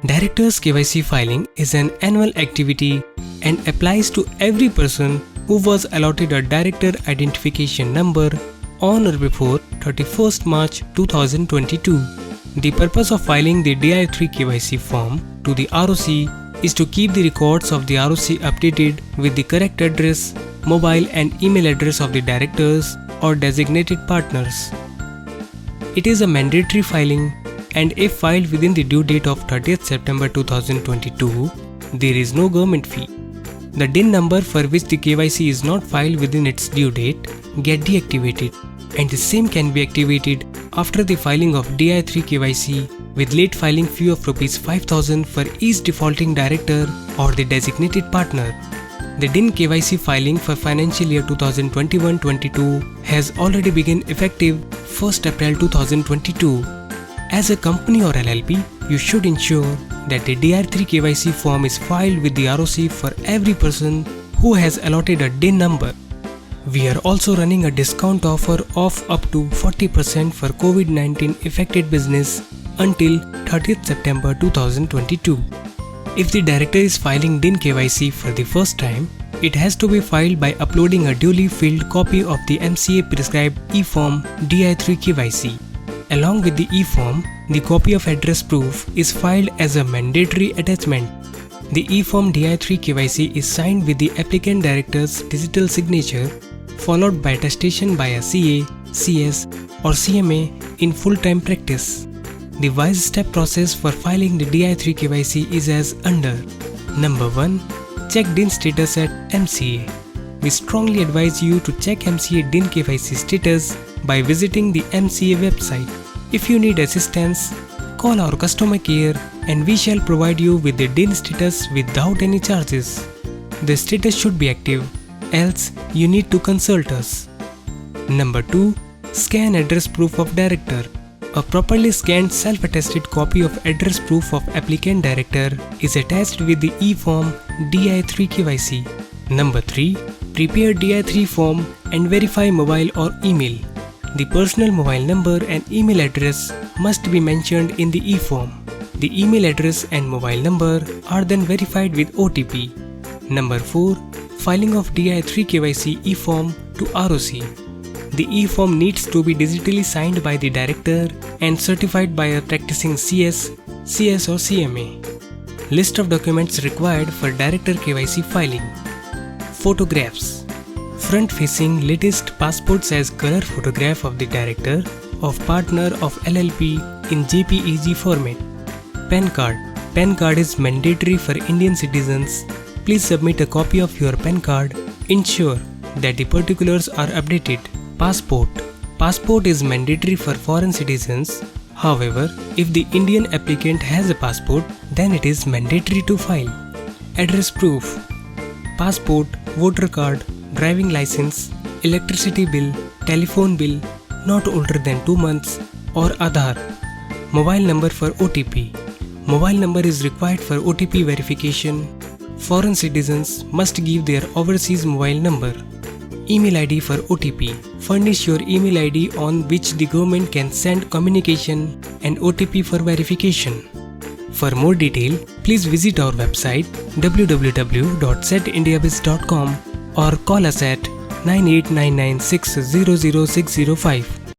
Director's KYC filing is an annual activity and applies to every person who was allotted a Director Identification Number on or before 31st March 2022. The purpose of filing the DIR-3 KYC form to the ROC is to keep the records of the ROC updated with the correct address, mobile and email address of the directors or designated partners. It is a mandatory filing, and if filed within the due date of 30th September 2022, there is no government fee. The DIN number for which the KYC is not filed within its due date get deactivated, and the same can be activated after the filing of DIR-3 KYC with late filing fee of Rs 5,000 for each defaulting director or the designated partner. The DIN KYC filing for financial year 2021-22 has already begun effective 1st April 2022. As a company or LLP, you should ensure that the DIR-3 KYC form is filed with the ROC for every person who has allotted a DIN number. We are also running a discount offer of up to 40% for COVID-19 affected business until 30th September 2022. If the director is filing DIN KYC for the first time, it has to be filed by uploading a duly filled copy of the MCA prescribed Eform DIR-3 KYC. Along with the Eform, the copy of address proof is filed as a mandatory attachment. The Eform DIR-3 KYC is signed with the applicant director's digital signature, followed by attestation by a CA, CS or CMA in full-time practice. The wise step process for filing the DIR-3 KYC is as under. Number 1. Check DIN status at MCA. We strongly advise you to check MCA DIN KYC status by visiting the MCA website. If you need assistance, call our customer care and we shall provide you with the DIN status without any charges. The status should be active, else you need to consult us. Number 2. Scan address proof of director. A properly scanned self-attested copy of address proof of applicant director is attached with the Eform DIR-3 KYC. Number 3. Prepare DIR-3 form and verify mobile or email. The personal mobile number and email address must be mentioned in the Eform. The email address and mobile number are then verified with OTP. Number 4. Filing of DIR-3 KYC Eform to ROC. The Eform needs to be digitally signed by the director and certified by a practicing CS, CS or CMA. List of documents required for Director KYC filing. Photographs. Front-facing latest passport size color photograph of the director of partner of LLP in JPEG format. PAN card. PAN card is mandatory for Indian citizens. Please submit a copy of your PAN card. Ensure that the particulars are updated. Passport. Passport is mandatory for foreign citizens. However, if the Indian applicant has a passport, then it is mandatory to file. Address proof. Passport, voter card, driving license, electricity bill, telephone bill not older than 2 months or Aadhaar. Mobile number for OTP. Mobile number is required for OTP verification. Foreign citizens must give their overseas mobile number. Email ID for OTP. Furnish your email ID on which the government can send communication and OTP for verification. For more detail, please visit our website www.setindiabiz.com or call us at 9899600605.